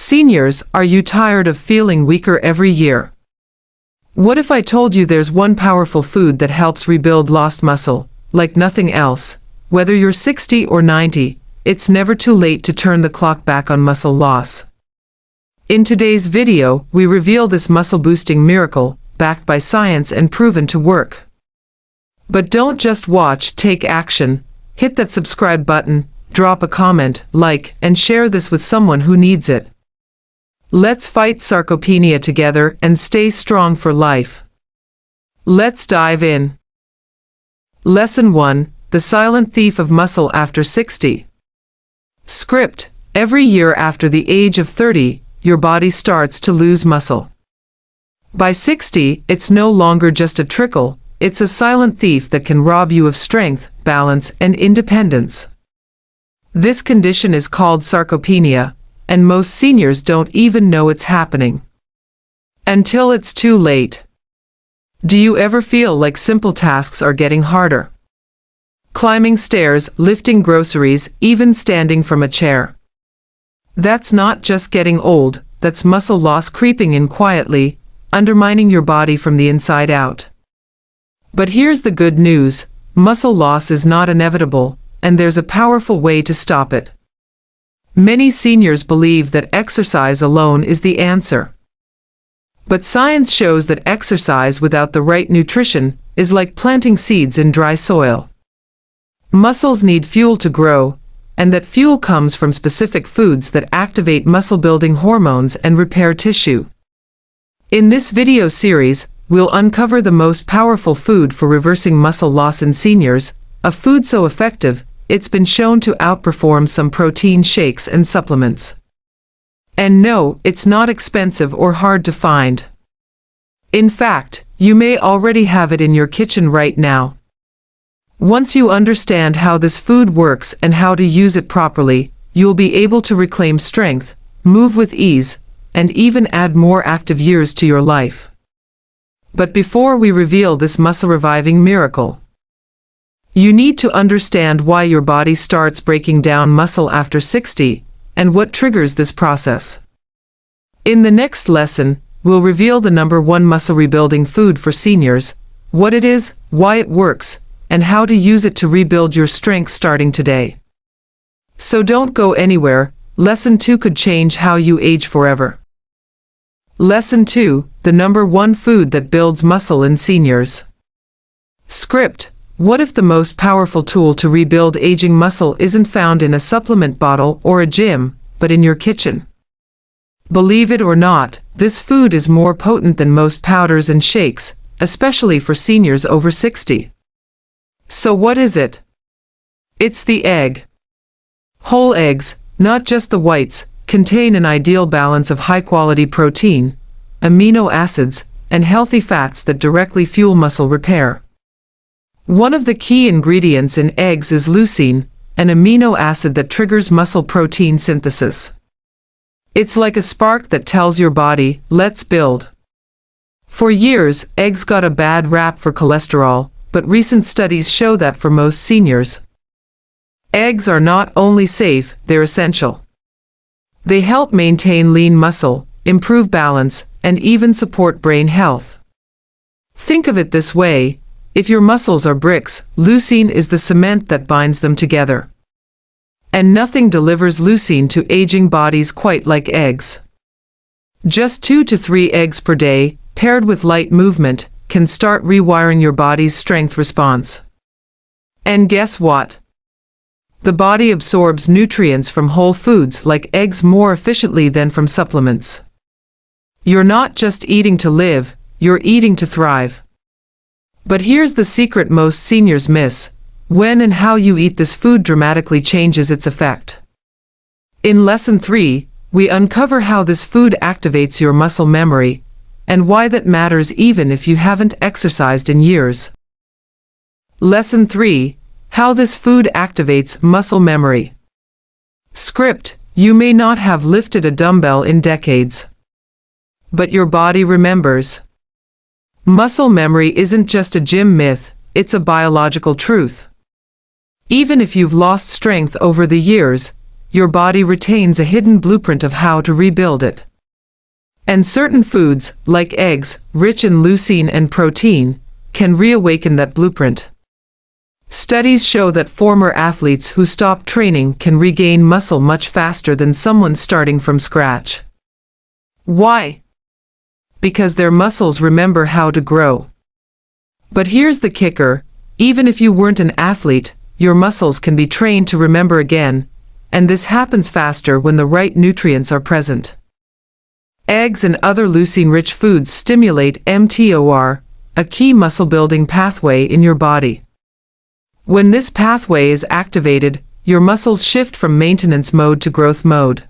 Seniors, are you tired of feeling weaker every year? What if I told you there's one powerful food that helps rebuild lost muscle, like nothing else? Whether you're 60 or 90, it's never too late to turn the clock back on muscle loss. In today's video, we reveal this muscle-boosting miracle, backed by science and proven to work. But don't just watch, take action. Hit that subscribe button, drop a comment, like, and share this with someone who needs it. Let's fight sarcopenia together and stay strong for life. Let's dive in. Lesson 1. The silent thief of muscle after 60. Script. Every year after the age of 30, your body starts to lose muscle. By 60, it's no longer just a trickle, it's a silent thief that can rob you of strength, balance, and independence. This condition is called sarcopenia, and most seniors don't even know it's happening. Until it's too late. Do you ever feel like simple tasks are getting harder? Climbing stairs, lifting groceries, even standing from a chair. That's not just getting old, that's muscle loss creeping in quietly, undermining your body from the inside out. But here's the good news, muscle loss is not inevitable, and there's a powerful way to stop it. Many seniors believe that exercise alone is the answer. But science shows that exercise without the right nutrition is like planting seeds in dry soil. Muscles need fuel to grow, and that fuel comes from specific foods that activate muscle-building hormones and repair tissue. In this video series, we'll uncover the most powerful food for reversing muscle loss in seniors, a food so effective, it's been shown to outperform some protein shakes and supplements. And no, it's not expensive or hard to find. In fact, you may already have it in your kitchen right now. Once you understand how this food works and how to use it properly, you'll be able to reclaim strength, move with ease, and even add more active years to your life. But before we reveal this muscle-reviving miracle, you need to understand why your body starts breaking down muscle after 60, and what triggers this process. In the next lesson, we'll reveal the #1 muscle rebuilding food for seniors, what it is, why it works, and how to use it to rebuild your strength starting today. So don't go anywhere, Lesson 2 could change how you age forever. Lesson 2, the #1 food that builds muscle in seniors. Script. What if the most powerful tool to rebuild aging muscle isn't found in a supplement bottle or a gym, but in your kitchen? Believe it or not, this food is more potent than most powders and shakes, especially for seniors over 60. So what is it? It's the egg. Whole eggs, not just the whites, contain an ideal balance of high-quality protein, amino acids, and healthy fats that directly fuel muscle repair. One of the key ingredients in eggs is leucine, an amino acid that triggers muscle protein synthesis. It's like a spark that tells your body, let's build. For years, eggs got a bad rap for cholesterol, but recent studies show that for most seniors, eggs are not only safe, they're essential. They help maintain lean muscle, improve balance, and even support brain health. Think of it this way. If your muscles are bricks, leucine is the cement that binds them together. And nothing delivers leucine to aging bodies quite like eggs. Just 2 to 3 eggs per day, paired with light movement, can start rewiring your body's strength response. And guess what? The body absorbs nutrients from whole foods like eggs more efficiently than from supplements. You're not just eating to live, you're eating to thrive. But here's the secret most seniors miss. When and how you eat this food dramatically changes its effect. In Lesson 3, we uncover how this food activates your muscle memory, and why that matters even if you haven't exercised in years. Lesson 3, how this food activates muscle memory. Script. You may not have lifted a dumbbell in decades, but your body remembers. Muscle memory isn't just a gym myth, it's a biological truth. Even if you've lost strength over the years, your body retains a hidden blueprint of how to rebuild it. And certain foods, like eggs, rich in leucine and protein, can reawaken that blueprint. Studies show that former athletes who stop training can regain muscle much faster than someone starting from scratch. Why? Because their muscles remember how to grow. But here's the kicker: even if you weren't an athlete, your muscles can be trained to remember again, and this happens faster when the right nutrients are present. Eggs and other leucine-rich foods stimulate mTOR, a key muscle-building pathway in your body. When this pathway is activated, your muscles shift from maintenance mode to growth mode.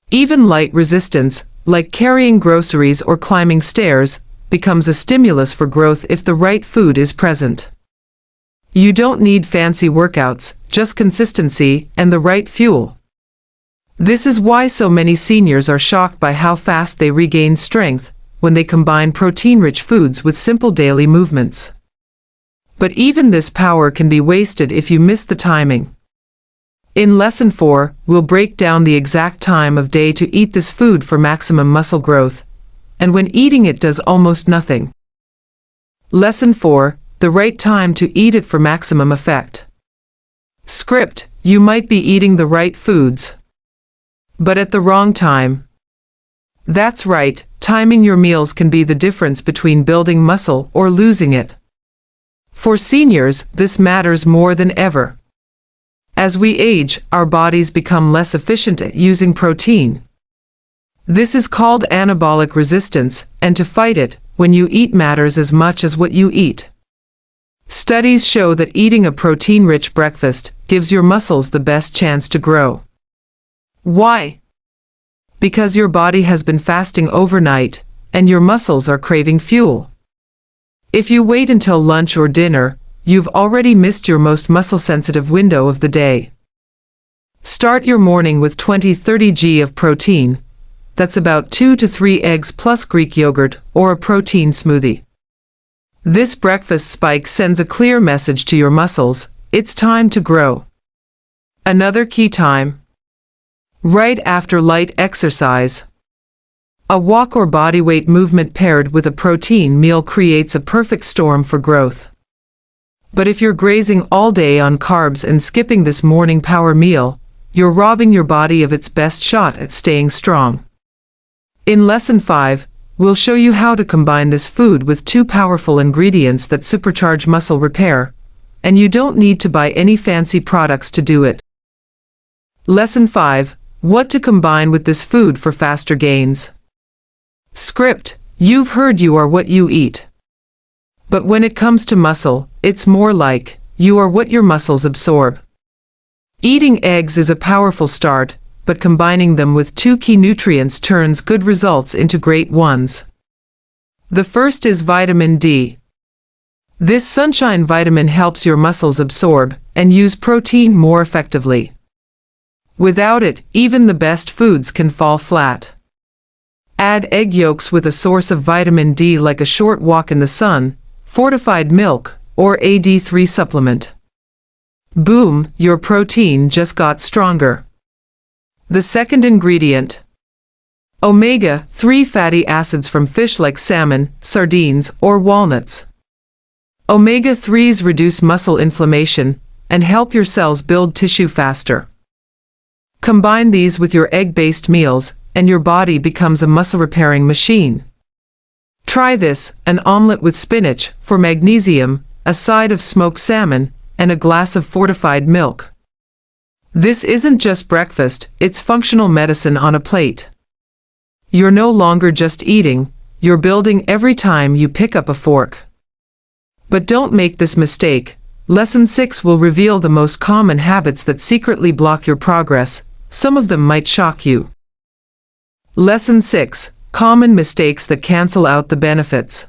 Even light resistance, like carrying groceries or climbing stairs, becomes a stimulus for growth if the right food is present. You don't need fancy workouts, just consistency and the right fuel. This is why so many seniors are shocked by how fast they regain strength when they combine protein-rich foods with simple daily movements. But even this power can be wasted if you miss the timing. In Lesson 4, we'll break down the exact time of day to eat this food for maximum muscle growth, and when eating it does almost nothing. Lesson 4, the right time to eat it for maximum effect. Script: you might be eating the right foods, but at the wrong time. That's right, timing your meals can be the difference between building muscle or losing it. For seniors, this matters more than ever. As we age, our bodies become less efficient at using protein. This is called anabolic resistance, and to fight it, when you eat matters as much as what you eat. Studies show that eating a protein-rich breakfast gives your muscles the best chance to grow. Why? Because your body has been fasting overnight, and your muscles are craving fuel. If you wait until lunch or dinner, you've already missed your most muscle-sensitive window of the day. Start your morning with 20-30 g of protein. That's about 2 to 3 eggs plus Greek yogurt or a protein smoothie. This breakfast spike sends a clear message to your muscles: it's time to grow. Another key time: right after light exercise. A walk or bodyweight movement paired with a protein meal creates a perfect storm for growth. But if you're grazing all day on carbs and skipping this morning power meal, you're robbing your body of its best shot at staying strong. In Lesson 5, we'll show you how to combine this food with 2 powerful ingredients that supercharge muscle repair, and you don't need to buy any fancy products to do it. Lesson 5, what to combine with this food for faster gains. Script: you've heard you are what you eat. But when it comes to muscle, it's more like, you are what your muscles absorb. Eating eggs is a powerful start, but combining them with 2 key nutrients turns good results into great ones. The first is vitamin D. This sunshine vitamin helps your muscles absorb and use protein more effectively. Without it, even the best foods can fall flat. Add egg yolks with a source of vitamin D like a short walk in the sun, fortified milk, or a D3 supplement. Boom, your protein just got stronger. The second ingredient: omega-3 fatty acids from fish like salmon, sardines, or walnuts. Omega-3s reduce muscle inflammation and help your cells build tissue faster. Combine these with your egg-based meals, and your body becomes a muscle-repairing machine. Try this: an omelette with spinach for magnesium, a side of smoked salmon, and a glass of fortified milk. This isn't just breakfast, it's functional medicine on a plate. You're no longer just eating, you're building every time you pick up a fork. But don't make this mistake. Lesson 6 will reveal the most common habits that secretly block your progress. Some of them might shock you. Lesson 6: common mistakes that cancel out the benefits.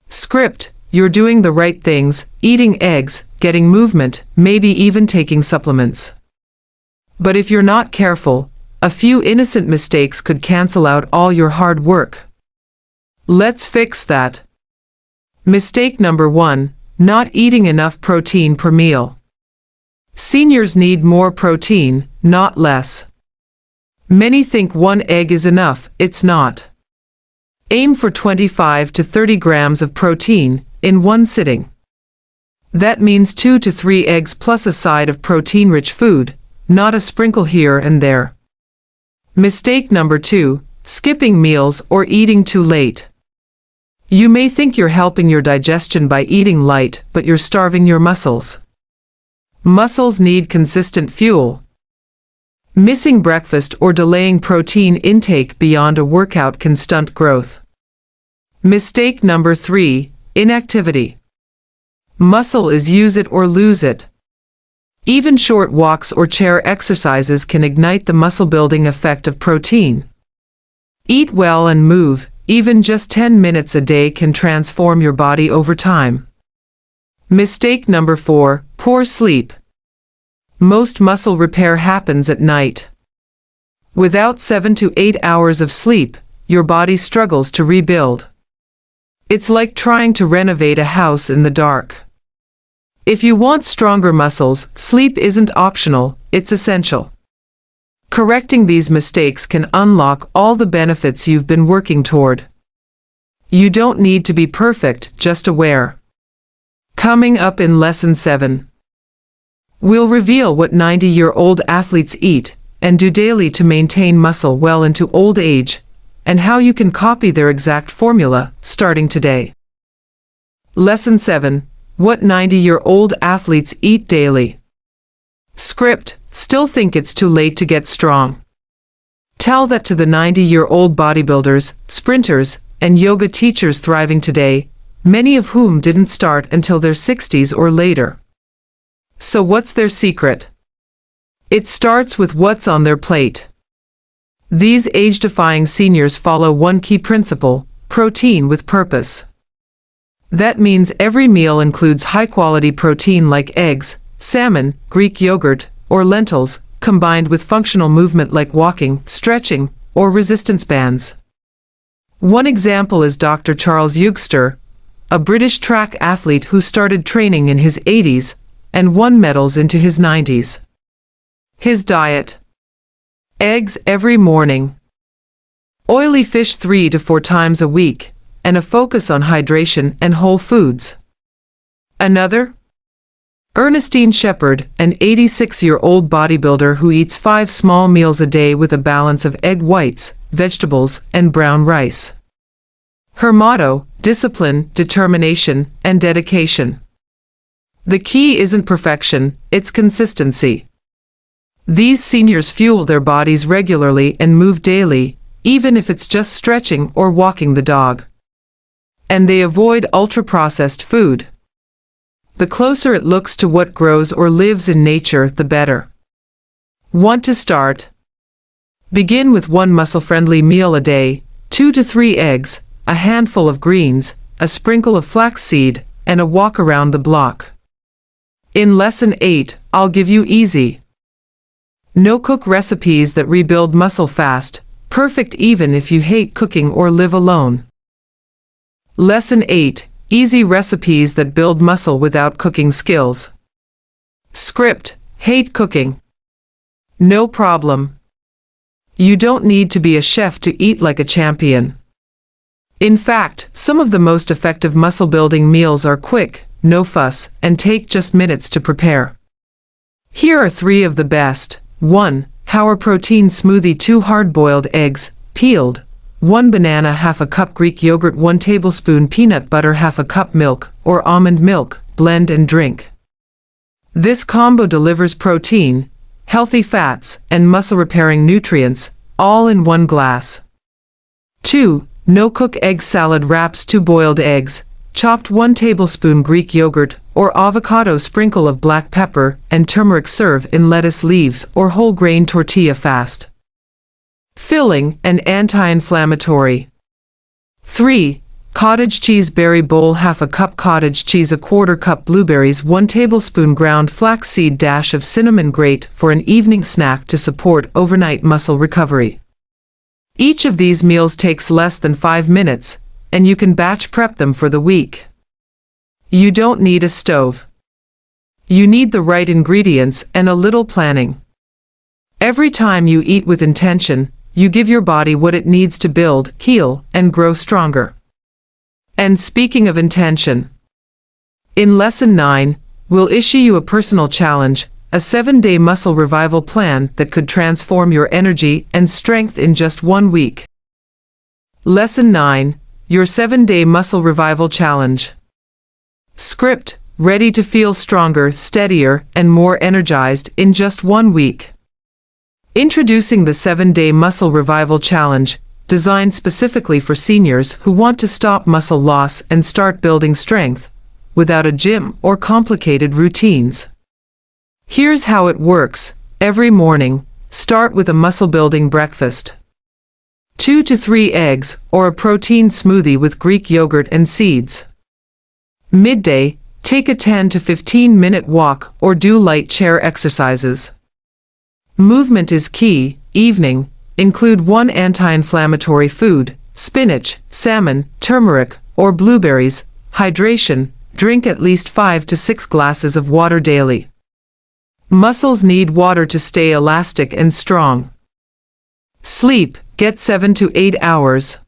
Script: you're doing the right things, eating eggs, getting movement, maybe even taking supplements. But if you're not careful, a few innocent mistakes could cancel out all your hard work. Let's fix that. Mistake number 1: not eating enough protein per meal. Seniors need more protein, not less. Many think one egg is enough. It's not. Aim for 25 to 30 grams of protein in one sitting. That means 2 to 3 eggs plus a side of protein-rich food, not a sprinkle here and there. Mistake number 2, skipping meals or eating too late. You may think you're helping your digestion by eating light, but you're starving your muscles. Muscles need consistent fuel. Missing breakfast or delaying protein intake beyond a workout can stunt growth. Mistake number 3, inactivity. Muscle is use it or lose it. Even short walks or chair exercises can ignite the muscle-building effect of protein. Eat well and move. Even just 10 minutes a day can transform your body over time. Mistake number 4, poor sleep. Most muscle repair happens at night. Without 7 to 8 hours of sleep, your body struggles to rebuild. It's like trying to renovate a house in the dark. If you want stronger muscles, sleep isn't optional, it's essential. Correcting these mistakes can unlock all the benefits you've been working toward. You don't need to be perfect, just aware. Coming up in Lesson 7. We'll reveal what 90-year-old athletes eat and do daily to maintain muscle well into old age, and how you can copy their exact formula, starting today. Lesson 7. What 90-year-old athletes eat daily. Script. Still think it's too late to get strong? Tell that to the 90-year-old bodybuilders, sprinters, and yoga teachers thriving today, many of whom didn't start until their 60s or later. So what's their secret? It starts with what's on their plate. These age-defying seniors follow one key principle: protein with purpose. That means every meal includes high-quality protein like eggs, salmon, Greek yogurt, or lentils, combined with functional movement like walking, stretching, or resistance bands. One example is Dr. Charles Eugster, a British track athlete who started training in his 80s and won medals into his 90s. His diet: eggs every morning, oily fish 3 to 4 times a week, and a focus on hydration and whole foods. Another? Ernestine Shepherd, an 86-year-old bodybuilder who eats 5 small meals a day with a balance of egg whites, vegetables, and brown rice. Her motto: discipline, determination, and dedication. The key isn't perfection, it's consistency. These seniors fuel their bodies regularly and move daily, even if it's just stretching or walking the dog. And they avoid ultra-processed food. The closer it looks to what grows or lives in nature, the better. Want to start? Begin with one muscle-friendly meal a day, 2 to 3 eggs, a handful of greens, a sprinkle of flaxseed, and a walk around the block. In Lesson 8, I'll give you easy, no-cook recipes that rebuild muscle fast, perfect even if you hate cooking or live alone. Lesson 8. Easy recipes that build muscle without cooking skills. Script: hate cooking? No problem. You don't need to be a chef to eat like a champion. In fact, some of the most effective muscle-building meals are quick, no fuss, and take just minutes to prepare. Here are 3 of the best. 1. Power protein smoothie: 2 hard-boiled eggs, peeled, 1 banana, half a cup Greek yogurt, 1 tablespoon peanut butter, half a cup milk, or almond milk, blend and drink. This combo delivers protein, healthy fats, and muscle-repairing nutrients, all in 1 glass. 2. No-cook egg salad wraps: 2 boiled eggs, chopped 1 tablespoon Greek yogurt, or avocado, sprinkle of black pepper and turmeric, serve in lettuce leaves or whole grain tortilla fast. Filling and anti-inflammatory. 3. Cottage cheese berry bowl: half a cup cottage cheese, a quarter cup blueberries, 1 tablespoon ground flaxseed, dash of cinnamon, grate for an evening snack to support overnight muscle recovery. Each of these meals takes less than 5 minutes, and you can batch prep them for the week. You don't need a stove. You need the right ingredients and a little planning. Every time you eat with intention, you give your body what it needs to build, heal, and grow stronger. And speaking of intention, in Lesson 9, we'll issue you a personal challenge, a 7-day muscle revival plan that could transform your energy and strength in just 1 week. Lesson 9, your 7-day muscle revival challenge. Script, ready to feel stronger, steadier, and more energized in just 1 week. Introducing the 7-day muscle revival challenge, designed specifically for seniors who want to stop muscle loss and start building strength, without a gym or complicated routines. Here's how it works. Every morning, start with a muscle-building breakfast. 2 to 3 eggs, or a protein smoothie with Greek yogurt and seeds. Midday, take a 10 to 15-minute walk or do light chair exercises. Movement is key. Evening, include 1 anti-inflammatory food, spinach, salmon, turmeric, or blueberries. Hydration, drink at least 5 to 6 glasses of water daily. Muscles need water to stay elastic and strong. Sleep, get 7 to 8 hours.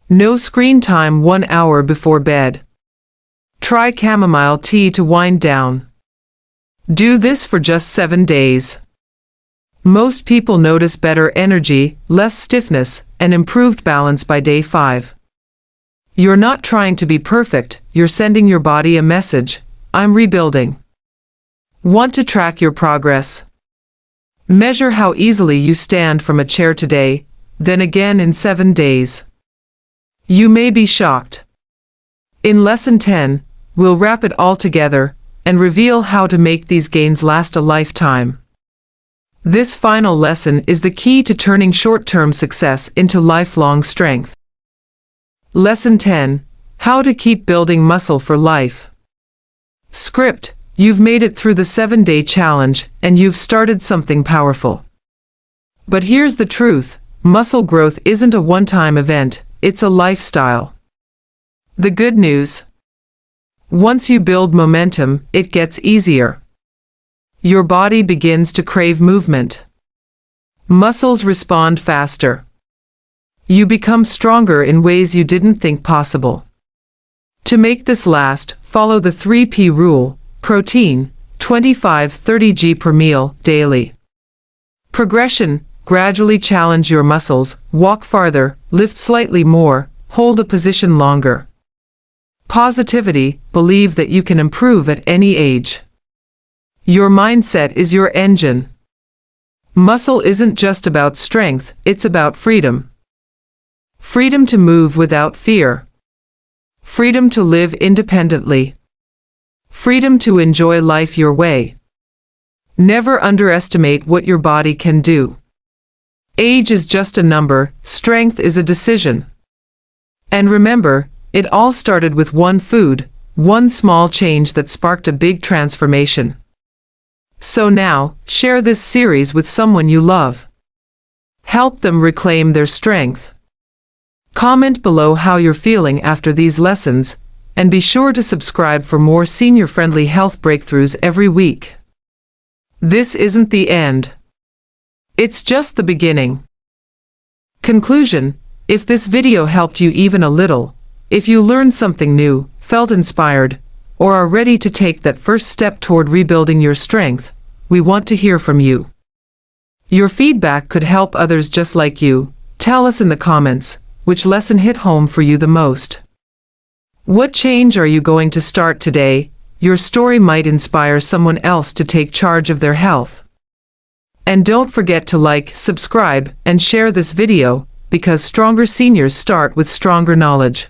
No screen time 1 hour before bed. Try chamomile tea to wind down. Do this for just 7 days. Most people notice better energy, less stiffness, and improved balance by day 5. You're not trying to be perfect, you're sending your body a message, I'm rebuilding. Want to track your progress? Measure how easily you stand from a chair today, then again in 7 days. You may be shocked. In Lesson 10, we'll wrap it all together and reveal how to make these gains last a lifetime. This final lesson is the key to turning short-term success into lifelong strength. Lesson 10, how to keep building muscle for life. Script, you've made it through the 7-day challenge and you've started something powerful. But here's the truth, muscle growth isn't a one-time event, it's a lifestyle. The good news: once you build momentum, it gets easier. Your body begins to crave movement. Muscles respond faster. You become stronger in ways you didn't think possible. To make this last, follow the 3P rule: protein, 25-30 g per meal, daily. Progression, gradually challenge your muscles, walk farther, lift slightly more, hold a position longer. Positivity, believe that you can improve at any age. Your mindset is your engine. Muscle isn't just about strength, it's about freedom. Freedom to move without fear. Freedom to live independently. Freedom to enjoy life your way. Never underestimate what your body can do. Age is just a number, strength is a decision. And remember, it all started with one food, one small change that sparked a big transformation. So now, share this series with someone you love. Help them reclaim their strength. Comment below how you're feeling after these lessons, and be sure to subscribe for more senior-friendly health breakthroughs every week. This isn't the end. It's just the beginning. Conclusion: if this video helped you even a little, if you learned something new, felt inspired, or are ready to take that first step toward rebuilding your strength, we want to hear from you. Your feedback could help others just like you. Tell us in the comments, which lesson hit home for you the most? What change are you going to start today? Your story might inspire someone else to take charge of their health. And don't forget to like, subscribe, and share this video, because stronger seniors start with stronger knowledge.